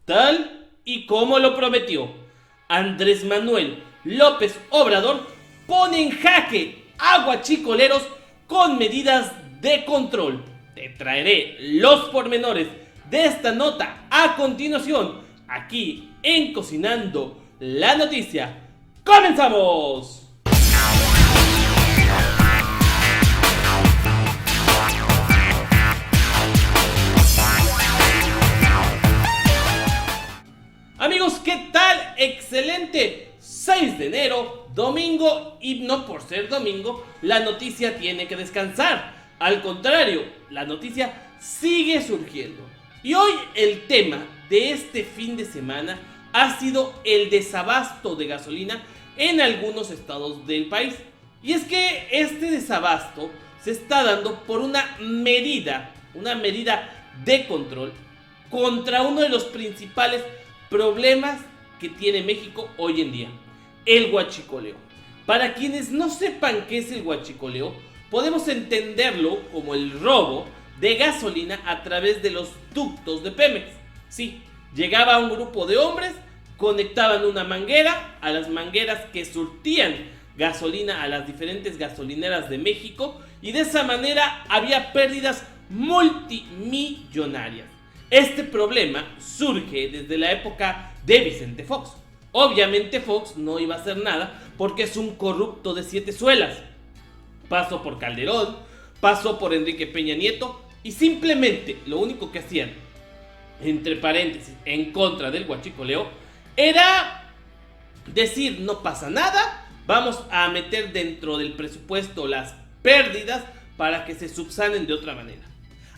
Tal y como lo prometió, Andrés Manuel López Obrador pone en jaque a guachicoleros con medidas de control. Te traeré los pormenores de esta nota a continuación, aquí en Cocinando la Noticia. ¡Comenzamos! Amigos, ¿qué tal? Excelente 6 de enero, domingo, y no por ser domingo, la noticia tiene que descansar. Al contrario, la noticia sigue surgiendo. Y hoy el tema de este fin de semana ha sido el desabasto de gasolina en algunos estados del país. Y es que este desabasto se está dando por una medida de control contra uno de los principales problemas que tiene México hoy en día: el huachicoleo. Para quienes no sepan qué es el huachicoleo, podemos entenderlo como el robo de gasolina a través de los ductos de Pemex. Sí, llegaba un grupo de hombres, conectaban una manguera a las mangueras que surtían gasolina a las diferentes gasolineras de México, y de esa manera había pérdidas multimillonarias. Este problema surge desde la época de Vicente Fox. Obviamente Fox no iba a hacer nada porque es un corrupto de 7 suelas. Pasó por Calderón, pasó por Enrique Peña Nieto, y simplemente lo único que hacían, entre paréntesis, en contra del huachicoleo, era decir: no pasa nada, vamos a meter dentro del presupuesto las pérdidas para que se subsanen de otra manera.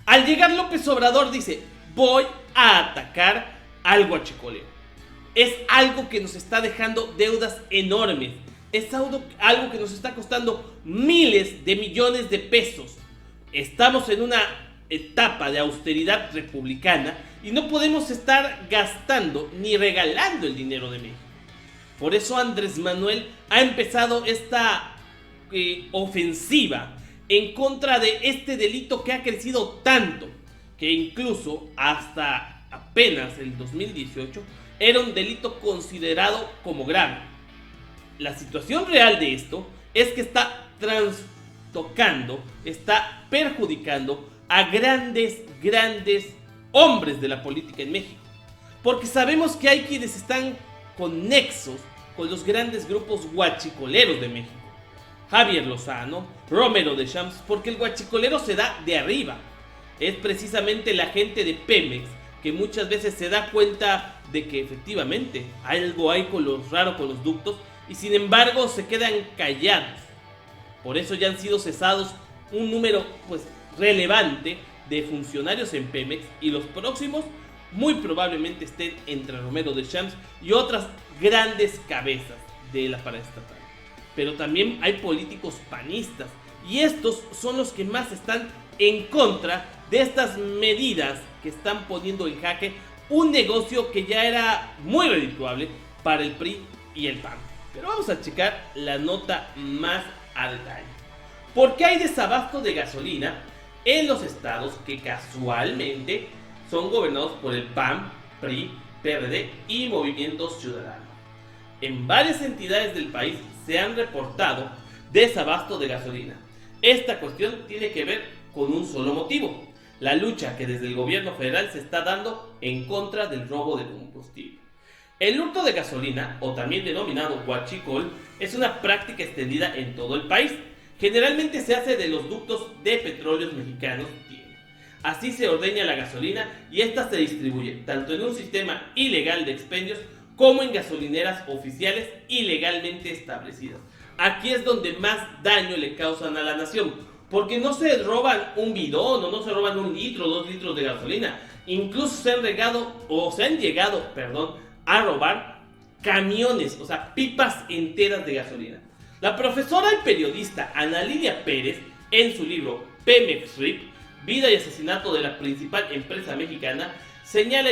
Al llegar López Obrador dice: voy a atacar al huachicoleo. Es algo que nos está dejando deudas enormes. Es algo que nos está costando miles de millones de pesos. Estamos en una etapa de austeridad republicana y no podemos estar gastando ni regalando el dinero de México. Por eso Andrés Manuel ha empezado esta ofensiva en contra de este delito que ha crecido tanto, que incluso hasta apenas el 2018 era un delito considerado como grave. La situación real de esto es que está trastocando, está perjudicando a grandes hombres de la política en México. Porque sabemos que hay quienes están con nexos con los grandes grupos guachicoleros de México. Javier Lozano, Romero de Champs, porque el guachicolero se da de arriba. Es precisamente la gente de Pemex que muchas veces se da cuenta de que efectivamente algo hay raro con los ductos, y sin embargo se quedan callados. Por eso ya han sido cesados un número relevante de funcionarios en Pemex, y los próximos muy probablemente estén entre Romero de Champs y otras grandes cabezas de la paraestatal. Pero también hay políticos panistas, y estos son los que más están en contra de estas medidas que están poniendo en jaque un negocio que ya era muy redituable para el PRI y el PAN. Pero vamos a checar la nota más a detalle. ¿Por qué hay desabasto de gasolina en los estados que casualmente son gobernados por el PAN, PRI, PRD y Movimiento Ciudadano? En varias entidades del país se han reportado desabasto de gasolina. Esta cuestión tiene que ver con un solo motivo: la lucha que desde el gobierno federal se está dando en contra del robo de combustible. El hurto de gasolina, o también denominado huachicol, es una práctica extendida en todo el país. Generalmente se hace de los ductos de petróleos mexicanos. Así se ordeña la gasolina y esta se distribuye tanto en un sistema ilegal de expendios como en gasolineras oficiales ilegalmente establecidas. Aquí es donde más daño le causan a la nación, porque no se roban un bidón o no se roban 1 litro, 2 litros de gasolina. Incluso se han llegado a robar camiones, o sea, pipas enteras de gasolina. La profesora y periodista Ana Lilia Pérez, en su libro Pemex RIP, Vida y asesinato de la principal empresa mexicana, señala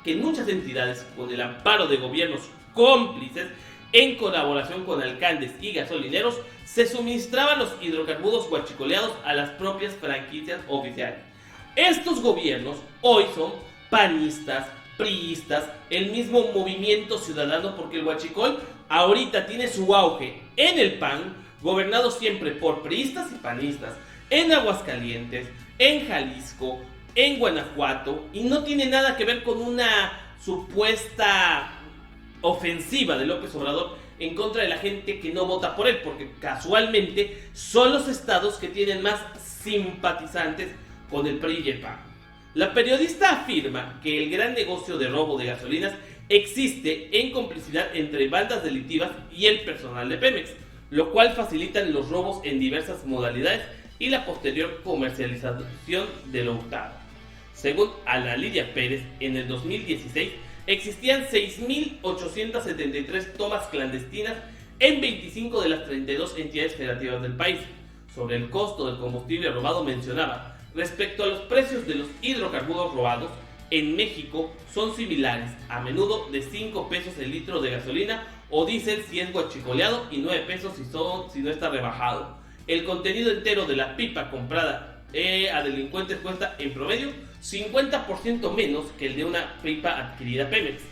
que en muchas entidades, con el amparo de gobiernos cómplices, en colaboración con alcaldes y gasolineros, se suministraban los hidrocarburos huachicoleados a las propias franquicias oficiales. Estos gobiernos hoy son panistas, priistas, el mismo movimiento ciudadano, porque el huachicol ahorita tiene su auge en el PAN, gobernado siempre por priistas y panistas, en Aguascalientes, en Jalisco, en Guanajuato, y no tiene nada que ver con una supuesta ofensiva de López Obrador en contra de la gente que no vota por él, porque casualmente son los estados que tienen más simpatizantes con el PRI y el PAN. La periodista afirma que el gran negocio de robo de gasolinas existe en complicidad entre bandas delictivas y el personal de Pemex, lo cual facilitan los robos en diversas modalidades y la posterior comercialización de lo hurtado. Según Ana Lidia Pérez, en el 2016 existían 6.873 tomas clandestinas en 25 de las 32 entidades federativas del país. Sobre el costo del combustible robado mencionaba: respecto a los precios de los hidrocarburos robados, en México son similares, a menudo de 5 pesos el litro de gasolina o diésel si es guachicoleado y 9 pesos si no está rebajado. El contenido entero de la pipa comprada a delincuentes cuesta en promedio 50% menos que el de una pipa adquirida Pemex.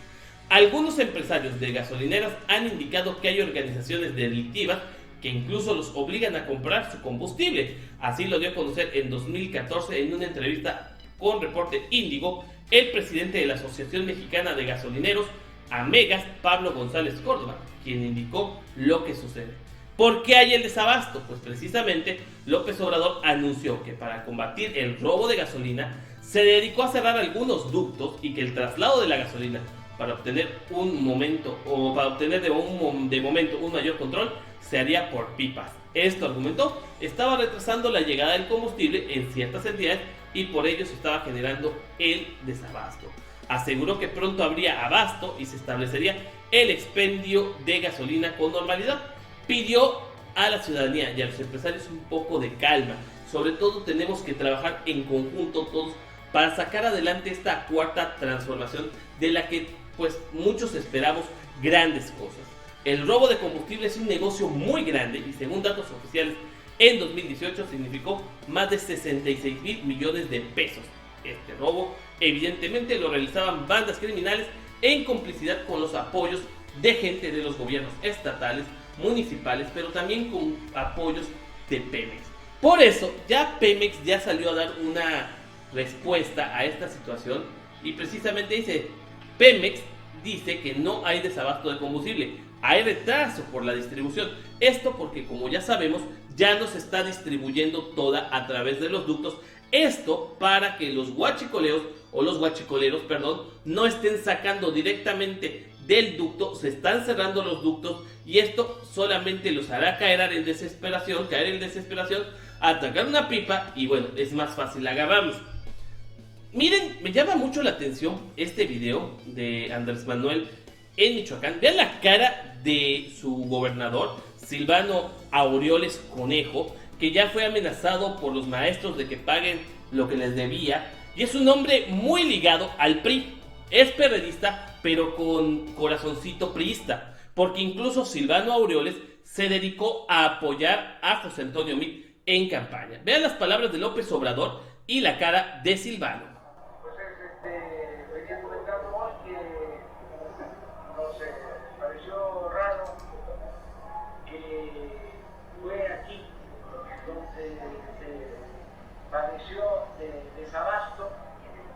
Algunos empresarios de gasolineras han indicado que hay organizaciones delictivas que incluso los obligan a comprar su combustible. Así lo dio a conocer en 2014 en una entrevista con Reporte Índigo el presidente de la Asociación Mexicana de Gasolineros, Amegas, Pablo González Córdoba, quien indicó lo que sucede. ¿Por qué hay el desabasto? Pues precisamente López Obrador anunció que para combatir el robo de gasolina se dedicó a cerrar algunos ductos y que el traslado de la gasolina para obtener de momento un mayor control se haría por pipas. Esto, argumentó, estaba retrasando la llegada del combustible en ciertas entidades y por ello se estaba generando el desabasto. Aseguró que pronto habría abasto y se establecería el expendio de gasolina con normalidad. Pidió a la ciudadanía y a los empresarios un poco de calma. Sobre todo tenemos que trabajar en conjunto todos para sacar adelante esta cuarta transformación de la que pues muchos esperamos grandes cosas. El robo de combustible es un negocio muy grande y según datos oficiales en 2018 significó más de 66,000 millones de pesos. Este robo evidentemente lo realizaban bandas criminales en complicidad con los apoyos de gente de los gobiernos estatales, municipales, pero también con apoyos de Pemex. Por eso ya Pemex ya salió a dar una respuesta a esta situación y precisamente dice: Pemex dice que no hay desabasto de combustible, hay retraso por la distribución. Esto porque, como ya sabemos, ya no se está distribuyendo toda a través de los ductos. Esto para que los guachicoleros no estén sacando directamente del ducto, se están cerrando los ductos y esto solamente los hará caer en desesperación, atacar una pipa y bueno, es más fácil agarrarlos. Miren, me llama mucho la atención este video de Andrés Manuel en Michoacán. Vean la cara de su gobernador, Silvano Aureoles Conejo, que ya fue amenazado por los maestros de que paguen lo que les debía. Y es un hombre muy ligado al PRI. Es perredista, pero con corazoncito priista. Porque incluso Silvano Aureoles se dedicó a apoyar a José Antonio Meade en campaña. Vean las palabras de López Obrador y la cara de Silvano. Venía comentando hoy que nos pareció raro que fue aquí donde se padeció de desabasto.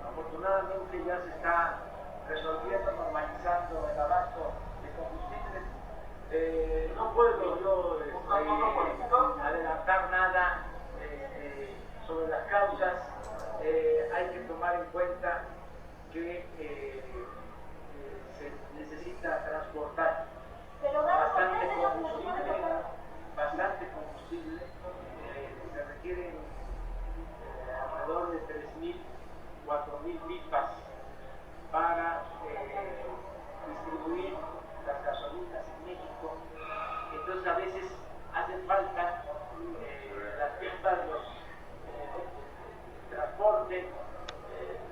Afortunadamente ya se está resolviendo, normalizando el abasto de combustible. No puedo yo adelantar nada sobre las causas. Hay que tomar en cuenta que se necesita transportar bastante combustible, se requieren alrededor de 3,000, 4,000 pipas para distribuir las gasolinas en México. Entonces a veces hacen falta las pipas, los transporte.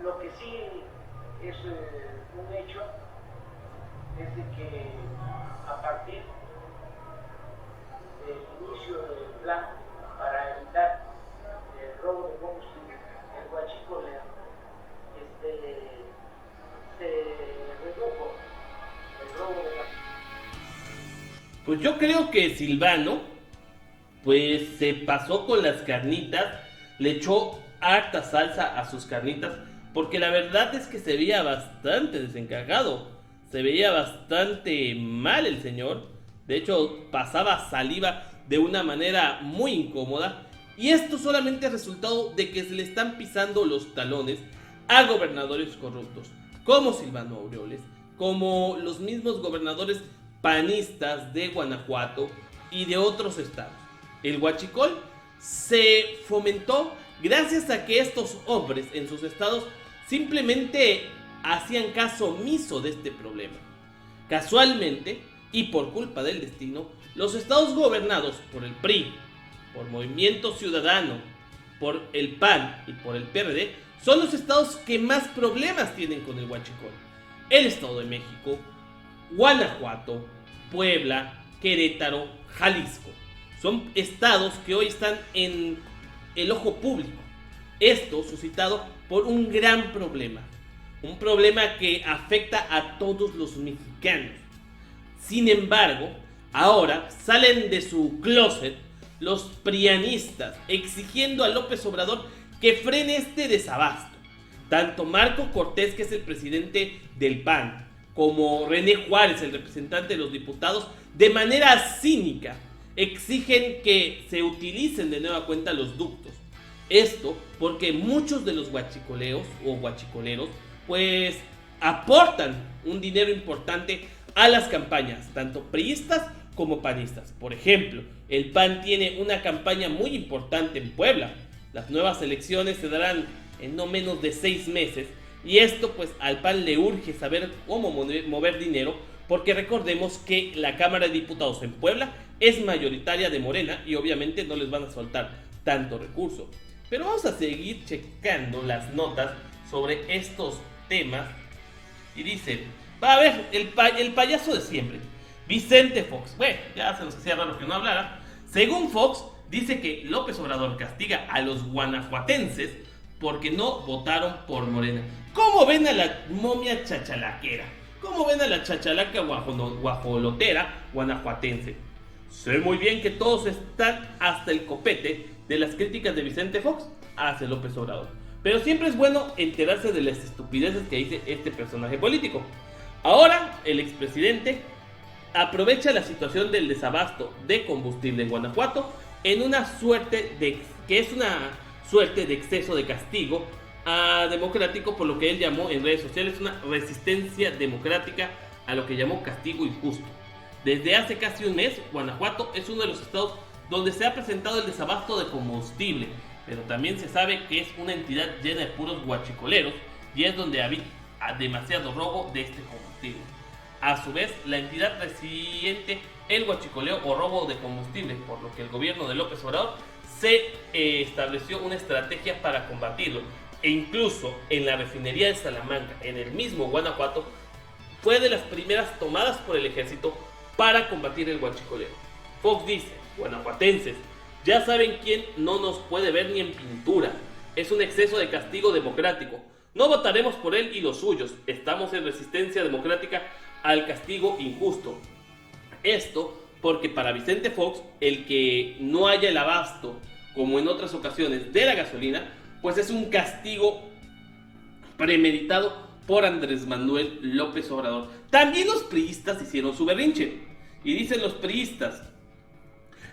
Lo que sí es un hecho es de que a partir del inicio del plan para evitar el robo de combustible, el huachicoleo, se Pues yo creo que Silvano, pues se pasó con las carnitas, le echó harta salsa a sus carnitas, porque la verdad es que se veía bastante desencajado, se veía bastante mal el señor, de hecho pasaba saliva de una manera muy incómoda, y esto solamente es resultado de que se le están pisando los talones a gobernadores corruptos, como Silvano Aureoles, como los mismos gobernadores panistas de Guanajuato y de otros estados. El huachicol se fomentó gracias a que estos hombres en sus estados simplemente hacían caso omiso de este problema. Casualmente, y por culpa del destino, los estados gobernados por el PRI, por Movimiento Ciudadano, por el PAN y por el PRD son los estados que más problemas tienen con el huachicol. El Estado de México, Guanajuato, Puebla, Querétaro, Jalisco. Son estados que hoy están en el ojo público. Esto suscitado por un gran problema. Un problema que afecta a todos los mexicanos. Sin embargo, ahora salen de su closet los prianistas exigiendo a López Obrador que frene este desabasto. Tanto Marco Cortés, que es el presidente del PAN, como René Juárez, el representante de los diputados, de manera cínica exigen que se utilicen de nueva cuenta los ductos. Esto porque muchos de los huachicoleos o huachicoleros pues aportan un dinero importante a las campañas, tanto priistas como panistas. Por ejemplo, el PAN tiene una campaña muy importante en Puebla. Las nuevas elecciones se darán en no menos de 6 meses y esto pues al PAN le urge saber cómo mover dinero, porque recordemos que la Cámara de Diputados en Puebla es mayoritaria de Morena y obviamente no les van a soltar tanto recurso. Pero vamos a seguir checando las notas sobre estos temas y dice, va a ver, el payaso de siempre, Vicente Fox. Bueno, ya se nos hacía raro que no hablara. Según Fox, dice que López Obrador castiga a los guanajuatenses porque no votaron por Morena. ¿Cómo ven a la momia chachalaquera? ¿Cómo ven a la chachalaca guajolotera guanajuatense? Sé muy bien que todos están hasta el copete de las críticas de Vicente Fox hacia López Obrador, pero siempre es bueno enterarse de las estupideces que dice este personaje político. Ahora, el expresidente aprovecha la situación del desabasto de combustible en Guanajuato en una suerte de exceso de castigo democrático, por lo que él llamó en redes sociales una resistencia democrática a lo que llamó castigo injusto. Desde hace casi un mes, Guanajuato es uno de los estados donde se ha presentado el desabasto de combustible, pero también se sabe que es una entidad llena de puros guachicoleros y es donde había demasiado robo de este combustible. A su vez, la entidad resiente el huachicoleo o robo de combustible, por lo que el gobierno de López Obrador se estableció una estrategia para combatirlo. E incluso en la refinería de Salamanca, en el mismo Guanajuato, fue de las primeras tomadas por el ejército para combatir el huachicoleo. Fox dice, guanajuatenses, ya saben quién no nos puede ver ni en pintura. Es un exceso de castigo democrático. No votaremos por él y los suyos. Estamos en resistencia democrática al castigo injusto. Esto porque para Vicente Fox, el que no haya el abasto, como en otras ocasiones, de la gasolina, pues es un castigo premeditado por Andrés Manuel López Obrador. También los priistas hicieron su berrinche. Y dicen los priistas,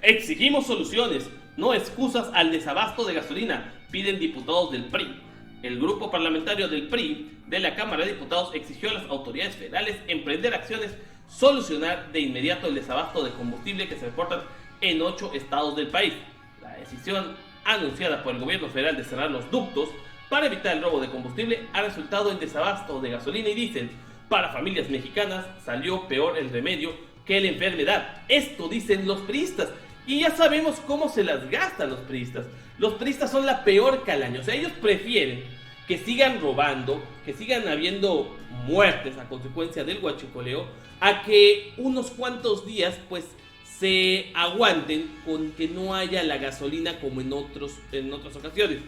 exigimos soluciones, no excusas al desabasto de gasolina, piden diputados del PRI. El grupo parlamentario del PRI de la Cámara de Diputados exigió a las autoridades federales emprender acciones, solucionar de inmediato el desabasto de combustible que se reportan en 8 estados del país. La decisión anunciada por el gobierno federal de cerrar los ductos para evitar el robo de combustible ha resultado en desabasto de gasolina y dicen, para familias mexicanas salió peor el remedio que la enfermedad. Esto dicen los priistas. Y ya sabemos cómo se las gastan los priistas. Los priistas son la peor calaña. O sea, ellos prefieren que sigan robando, que sigan habiendo muertes a consecuencia del huachicoleo, a que unos cuantos días pues se aguanten con que no haya la gasolina como en otras ocasiones.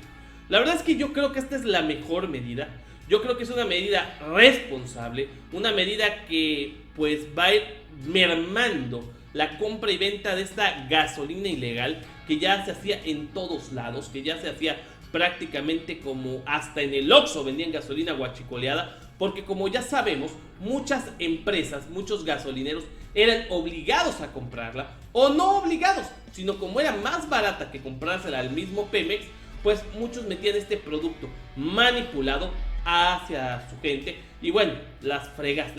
La verdad es que yo creo que esta es la mejor medida. Yo creo que es una medida responsable, una medida que pues va a ir mermando la compra y venta de esta gasolina ilegal que ya se hacía en todos lados, que ya se hacía prácticamente como hasta en el Oxxo vendían gasolina guachicoleada, porque como ya sabemos, muchas empresas, muchos gasolineros eran obligados a comprarla, o no obligados, sino como era más barata que comprársela al mismo Pemex, pues muchos metían este producto manipulado hacia su gente. Y bueno, las friegas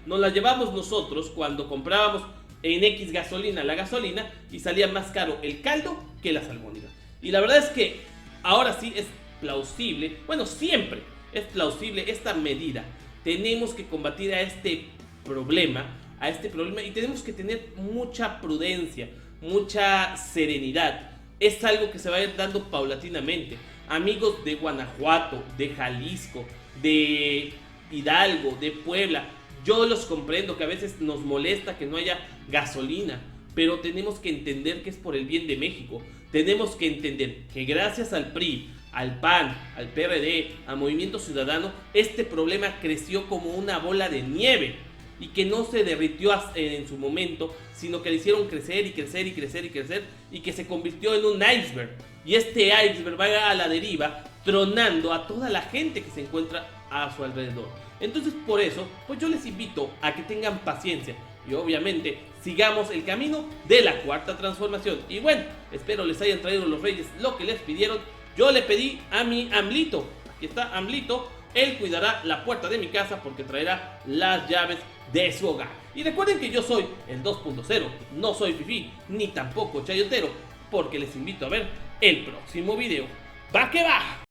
nos las llevamos nosotros cuando comprábamos en X gasolina la gasolina y salía más caro el caldo que la salmónida. Y la verdad es que ahora sí es plausible, bueno, siempre es plausible esta medida. Tenemos que combatir a este problema y tenemos que tener mucha prudencia, mucha serenidad. Es algo que se va a ir dando paulatinamente. Amigos de Guanajuato, de Jalisco, de Hidalgo, de Puebla, yo los comprendo que a veces nos molesta que no haya gasolina, pero tenemos que entender que es por el bien de México. Tenemos que entender que gracias al PRI, al PAN, al PRD, al Movimiento Ciudadano, este problema creció como una bola de nieve y que no se derritió en su momento, sino que le hicieron crecer y crecer y crecer y crecer y que se convirtió en un iceberg. Y este iceberg va a la deriva, tronando a toda la gente que se encuentra a su alrededor. Entonces por eso, pues yo les invito a que tengan paciencia y obviamente sigamos el camino de la cuarta transformación. Y bueno, espero les hayan traído los reyes lo que les pidieron. Yo le pedí a mi AMLito, aquí está AMLito, él cuidará la puerta de mi casa porque traerá las llaves de su hogar. Y recuerden que yo soy el 2.0, no soy fifí ni tampoco chayotero, porque les invito a ver el próximo video. ¡Va que va!